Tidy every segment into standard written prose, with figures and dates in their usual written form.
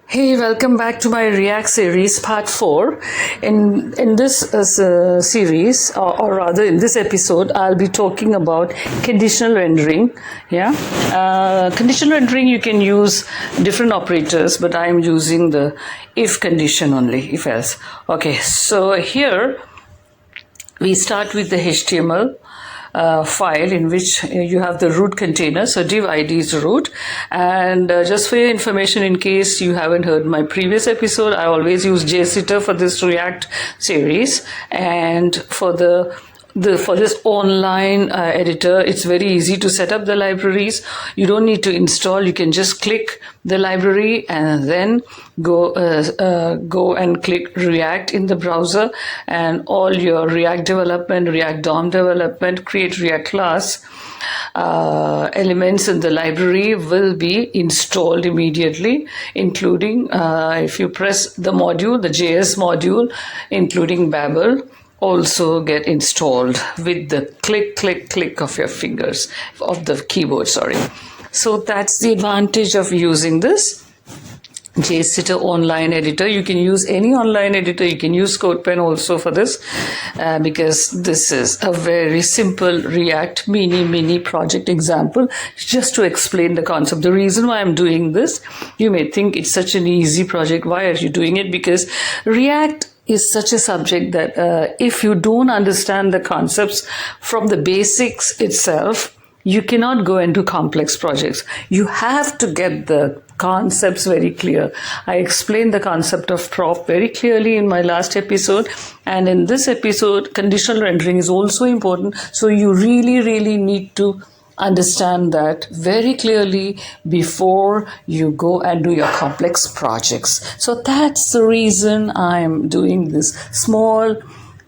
Hey, welcome back to my React series, part 4. In this series, or rather in this episode, I'll be talking about conditional rendering. Conditional rendering, you can use different operators, but I'm using the if condition only, if else. Okay, so here we start with the HTML file in which you have the root container. So div id is root, and just for your information, in case you haven't heard my previous episode, I always use JSitter for this React series, and for for this online editor, it's very easy to set up the libraries. You don't need to install. You can just click the library and then go and click React in the browser, and all your React development, React DOM development, create React class elements in the library will be installed immediately, including if you press the module, the JS module, including Babel, also get installed with the click of your fingers, of the keyboard, sorry. So that's the advantage of using this JSitter online editor. You can use any online editor. You can use CodePen also for this, because this is a very simple React mini project example, just to explain the concept. The reason why I'm doing this, you may think it's such an easy project. Why are you doing it? Because React is such a subject that if you don't understand the concepts from the basics itself, you cannot go into complex projects. You have to get the concepts very clear. I explained the concept of prop very clearly in my last episode, and in this episode, conditional rendering is also important. So you really need to understand that very clearly before you go and do your complex projects. So that's the reason I'm doing this small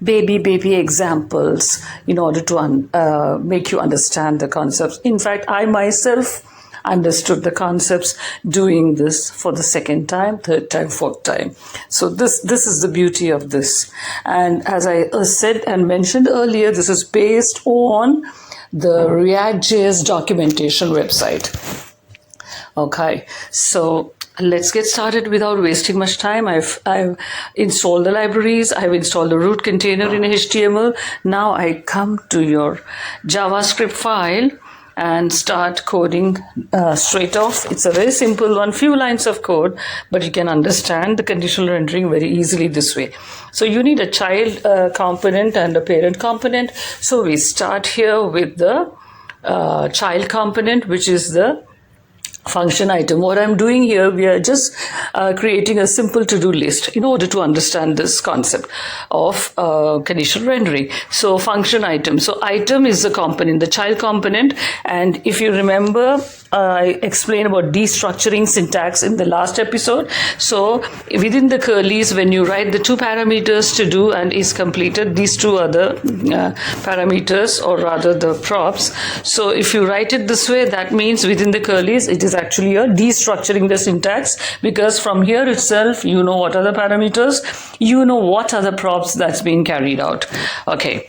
baby examples in order to make you understand the concepts. In fact, I myself understood the concepts doing this for the second time, third time, fourth time. So this is the beauty of this. And as I said and mentioned earlier, this is based on the Reactjs documentation website. Okay, so let's get started without wasting much time. I've installed the libraries. I've installed the root container in HTML. Now I come to your JavaScript file and start coding straight off. It's a very simple one, few lines of code, but you can understand the conditional rendering very easily this way. So you need a child component and a parent component. So we start here with the child component, which is the function item. What I'm doing here, we are just creating a simple to-do list in order to understand this concept of conditional rendering. So function item. So item is the component, the child component. And if you remember, I explained about destructuring syntax in the last episode. So within the curlies, when you write the two parameters to do and is completed, these two are the parameters, or rather the props. So if you write it this way, that means within the curlies, it is actually a destructuring the syntax, because from here itself, you know what are the parameters, you know what are the props that's being carried out. Okay.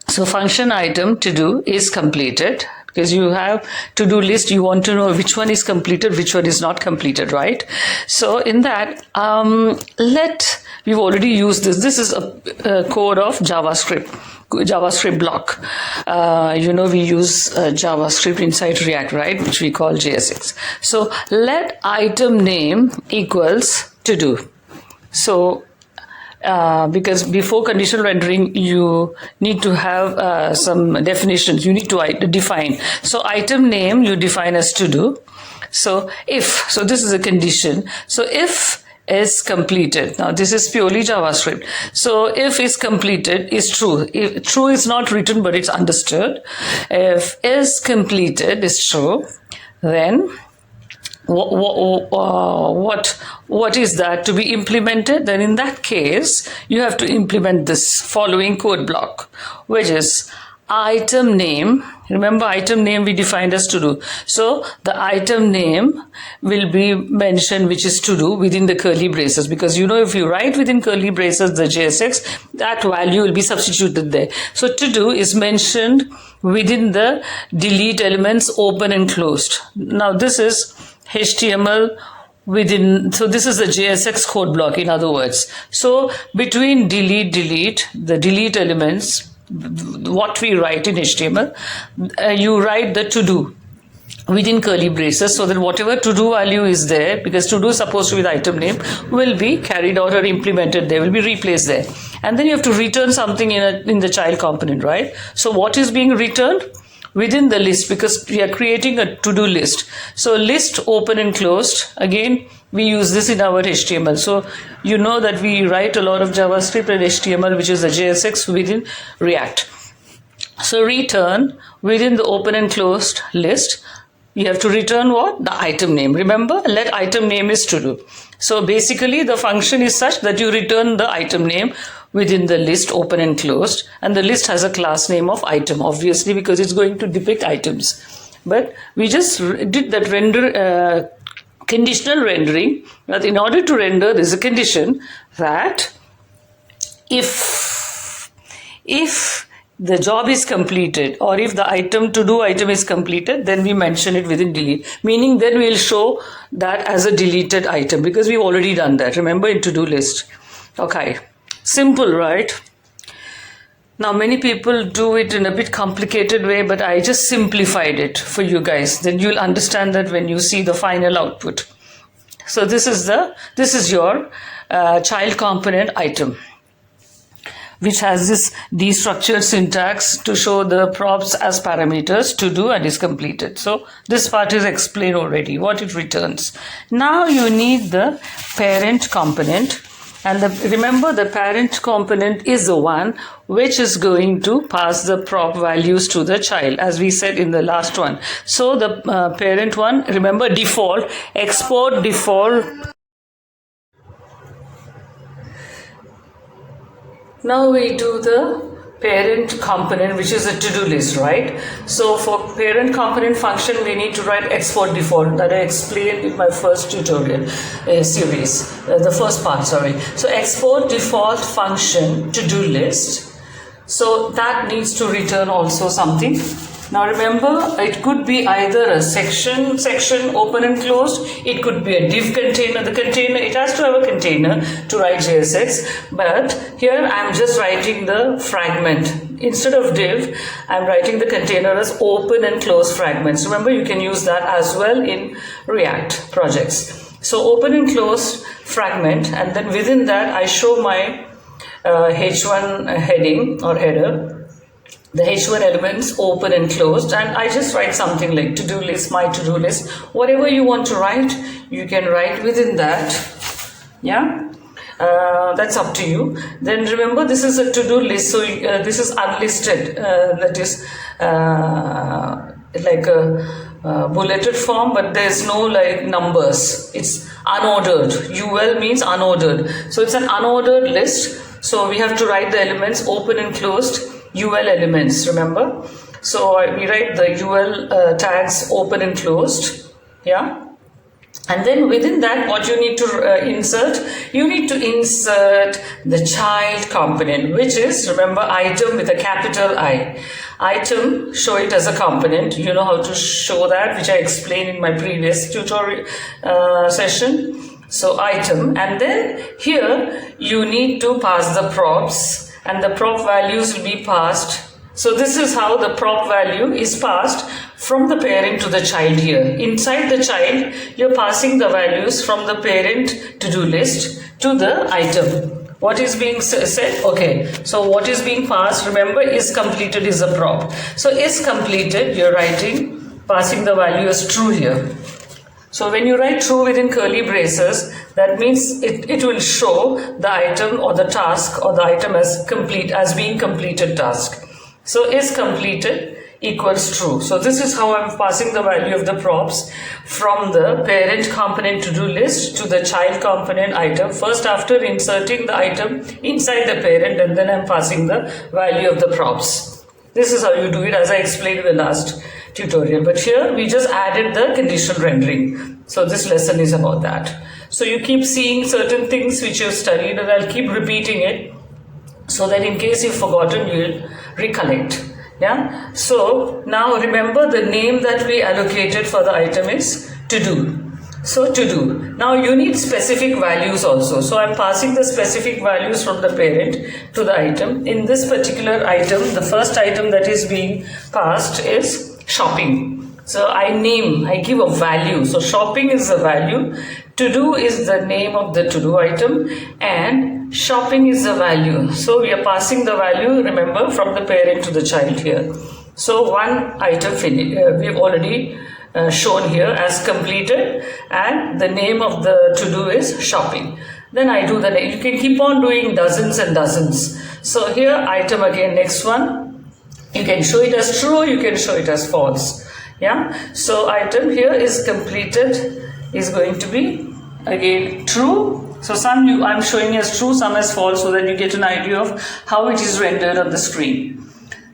So function item to do is completed. Because you have to-do list, you want to know which one is completed, which one is not completed, right? So in that, we've already used this. This is a code of JavaScript block. We use JavaScript inside React, right? Which we call JSX. So let item name equals to do. So because before conditional rendering, you need to have some definitions. You need to define. So item name you define as to do. So so this is a condition. So if is completed. Now this is purely JavaScript. So if is completed is true. If true is not written, but it's understood. If is completed is true, then what is that to be implemented? Then in that case, you have to implement this following code block, which is item name. Remember, item name we defined as to do. So the item name will be mentioned, which is to do, within the curly braces, because if you write within curly braces the JSX, that value will be substituted there. So to do is mentioned within the delete elements open and closed. Now this is HTML so this is the JSX code block, in other words. So between delete, the delete elements, what we write in HTML, you write the to do within curly braces, so that whatever to do value is there, because to do is supposed to be the item name, will be carried out or implemented there, will be replaced there. And then you have to return something in the child component, right? So what is being returned? Within the list, because we are creating a to-do list. So list open and closed, again we use this in our HTML. So you know that we write a lot of JavaScript and HTML, which is the JSX within React. So return within the open and closed list, you have to return what? The item name. Remember, let item name is to do. So basically the function is such that you return the item name within the list open and closed, and the list has a class name of item, obviously, because it's going to depict items. But we just did that render, conditional rendering, that in order to render, there's a condition that if the job is completed, or if the item to do item is completed, then we mention it within delete, meaning then we'll show that as a deleted item, because we've already done that, remember, in to do list. Okay, simple, right? Now many people do it in a bit complicated way, but I just simplified it for you guys. Then you'll understand that when you see the final output. So this is your child component item, which has this destructured syntax to show the props as parameters to do and is completed. So this part is explained already, what it returns. Now you need the parent component, and remember the parent component is the one which is going to pass the prop values to the child, as we said in the last one. So the parent one, remember default, export default. Now we do the parent component, which is a to-do list, right? So for parent component function, we need to write export default, that I explained in my first tutorial series, the first part, sorry. So export default function to-do list. So that needs to return also something. Now remember, it could be either a section, open and closed. It could be a div container. The container, it has to have a container to write JSX. But here I'm just writing the fragment. Instead of div, I'm writing the container as open and close fragments. Remember, you can use that as well in React projects. So open and close fragment, and then within that I show my H1 heading or header. The H1 elements open and closed, and I just write something like to-do list, my to-do list, whatever you want to write, you can write within that. Yeah, that's up to you. Then remember, this is a to-do list, so this is unlisted, that is like a bulleted form, but there's no like numbers. It's unordered. UL means unordered, so it's an unordered list. So we have to write the elements open and closed, UL elements, remember? So we write the UL tags open and closed, yeah? And then within that, what you need to insert? You need to insert the child component, which is, remember, item with a capital I. Item, show it as a component. You know how to show that, which I explained in my previous tutorial session. So item, and then here you need to pass the props, and the prop values will be passed. So this is how the prop value is passed from the parent to the child here. Inside the child, you're passing the values from the parent to-do list to the item. What is being said? Okay, so what is being passed, remember, is completed is a prop. So is completed, you're writing, passing the value as true here. So when you write true within curly braces, that means it will show the item or the task or the item as complete, as being completed task. So is completed equals true. So this is how I'm passing the value of the props from the parent component to-do list to the child component item. First, after inserting the item inside the parent, and then I'm passing the value of the props. This is how you do it, as I explained in the last tutorial. But here we just added the conditional rendering. So this lesson is about that. So you keep seeing certain things which you've studied, and I'll keep repeating it so that in case you've forgotten, you'll recollect. Yeah. So now remember, the name that we allocated for the item is to do. So to do. Now you need specific values also. So I'm passing the specific values from the parent to the item. In this particular item, the first item that is being passed is shopping. So I give a value. So shopping is the value. To do is the name of the to do item, and shopping is the value. So we are passing the value, remember, from the parent to the child here. So one item we've already shown here as completed, and the name of the to do is shopping. Then I do you can keep on doing dozens and dozens. So here item again, next one, you can show it as true, you can show it as false. Yeah, so item here is completed is going to be again true. So some I'm showing as true, some as false, so that you get an idea of how it is rendered on the screen.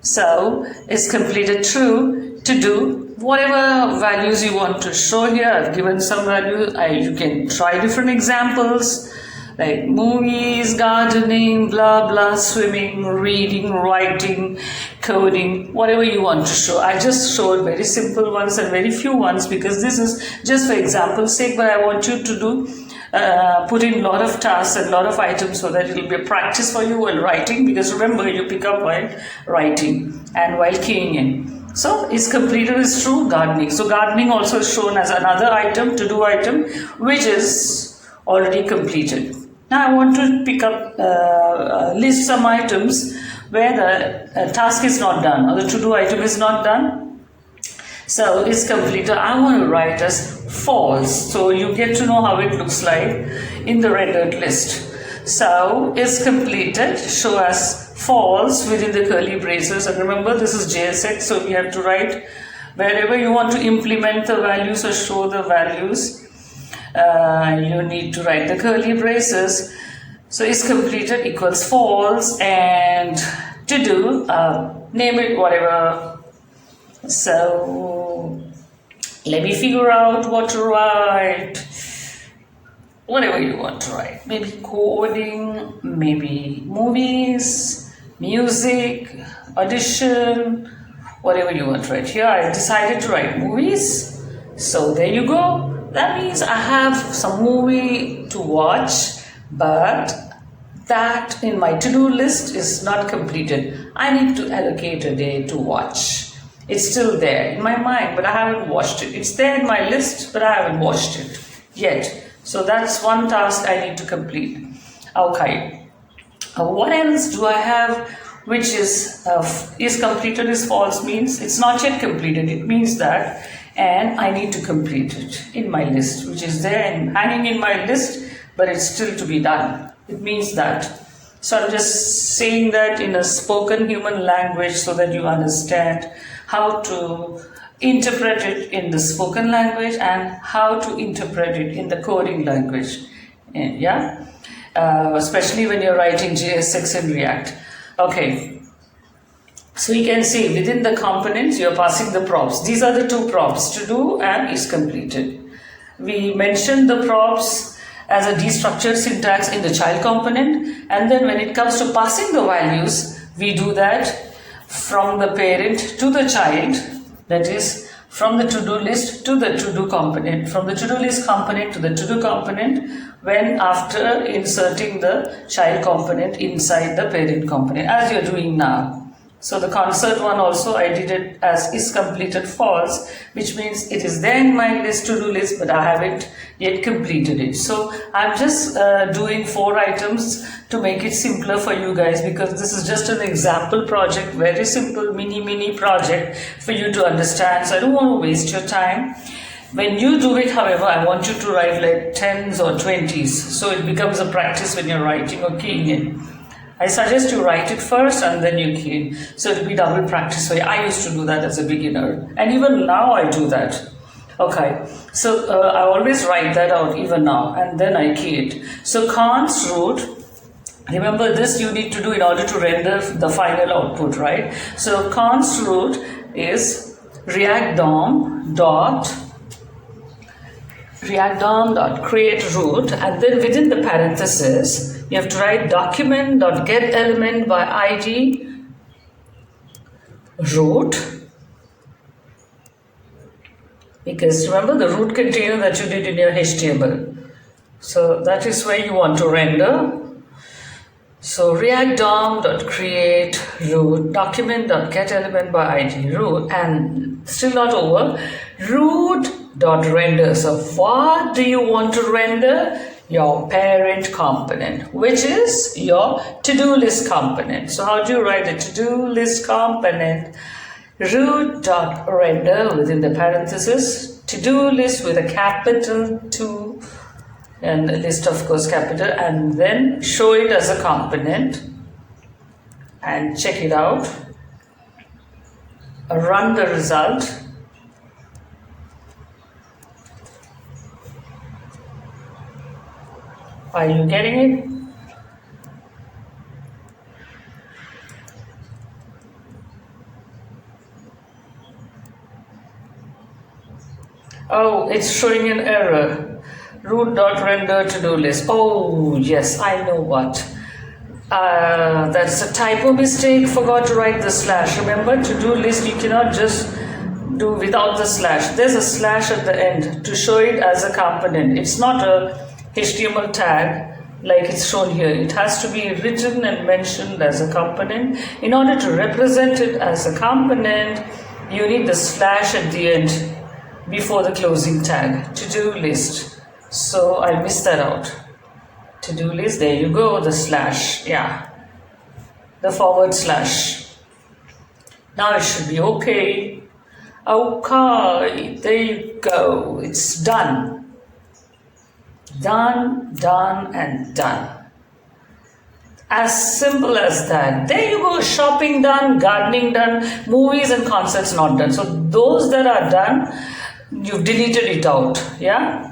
So it's completed true. To do whatever values you want to show here. I've given some value. You can try different examples like movies, gardening, blah blah, swimming, reading, writing, coding, whatever you want to show. I just showed very simple ones and very few ones because this is just for example's sake, but I want you to do put in a lot of tasks and a lot of items so that it will be a practice for you while writing, because remember, you pick up while writing and while keying in. So is completed is true, gardening. So gardening also is shown as another item, to do item, which is already completed. Now I want to pick up, list some items where the task is not done or the to do item is not done. So is completed, I want to write as false. So you get to know how it looks like in the rendered list. So is completed, show as false within the curly braces, and remember this is JSX, so we have to write wherever you want to implement the values or show the values, you need to write the curly braces. So is completed equals false, and to do, name it whatever. So let me figure out what to write. Whatever you want to write, maybe coding, maybe movies, music, audition, whatever you want to write. Here I decided to write movies, so there you go. That means I have some movie to watch, but that in my to-do list is not completed. I need to allocate a day to watch. It's still there in my mind, but I haven't watched it. It's there in my list, but I haven't watched it yet. So that's one task I need to complete. Okay. What else do I have which is completed is false means it's not yet completed. It means that, and I need to complete it in my list, which is there and hanging in my list, but it's still to be done. It means that. So I'm just saying that in a spoken human language so that you understand how to interpret it in the spoken language and how to interpret it in the coding language. Yeah, especially when you're writing JSX and React. Okay, so you can see within the components you're passing the props. These are the two props, to do and is completed. We mentioned the props as a destructured syntax in the child component, and then when it comes to passing the values, we do that from the parent to the child, that is from the to-do list to the to-do component, from the to-do list component to the to-do component, when after inserting the child component inside the parent component, as you're doing now. So the concert one also I did it as is completed false, which means it is there in my list, to-do list, but I haven't yet completed it. So I'm just doing 4 items to make it simpler for you guys, because this is just an example project, very simple mini project for you to understand. So I don't want to waste your time. When you do it, however, I want you to write like 10s or 20s, so it becomes a practice when you're writing or keying in. I suggest you write it first and then you key in, so it'll be double practice for you. I used to do that as a beginner, and even now I do that. Okay, so I always write that out even now, and then I key it. So const root, remember this you need to do in order to render the final output, right? So const root is reactdom dot create root, and then within the parenthesis you have to write document.getElement by id root because remember the root container that you did in your HTML. So that is where you want to render. So React DOM.create root document.getElement by ID root, and still not over, root.render. So what do you want to render? Your parent component, which is your to-do list component. So how do you write the to-do list component? Root.render within the parenthesis, to-do list with a capital 2 and the list of course capital, and then show it as a component and check it out. Run the result. Are you getting it? Oh, it's showing an error. Root.render to-do list. Oh, yes, I know what. That's a typo mistake. Forgot to write the slash. Remember, to-do list you cannot just do without the slash. There's a slash at the end to show it as a component. It's not a HTML tag like it's shown here. It has to be written and mentioned as a component. In order to represent it as a component, you need the slash at the end before the closing tag. To-do list. So I missed that out. To-do list, there you go, the slash, yeah, the forward slash. Now it should be okay. Okay, there you go, it's done. Done, done, and done. As simple as that. There you go, shopping done, gardening done, movies and concerts not done. So those that are done, you've deleted it out, yeah?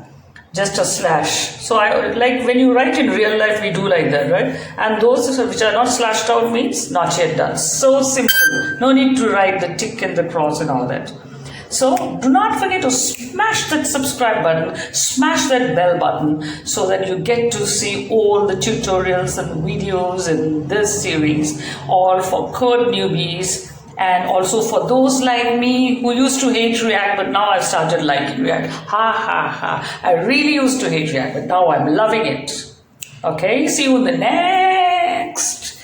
Just a slash. So I like when you write in real life, we do like that, right? And those which are not slashed out means not yet done. So simple. No need to write the tick and the cross and all that. So do not forget to smash that subscribe button, smash that bell button, so that you get to see all the tutorials and videos in this series, all for code newbies. And also for those like me who used to hate React, but now I've started liking React. Ha ha ha. I really used to hate React, but now I'm loving it. Okay, see you in the next.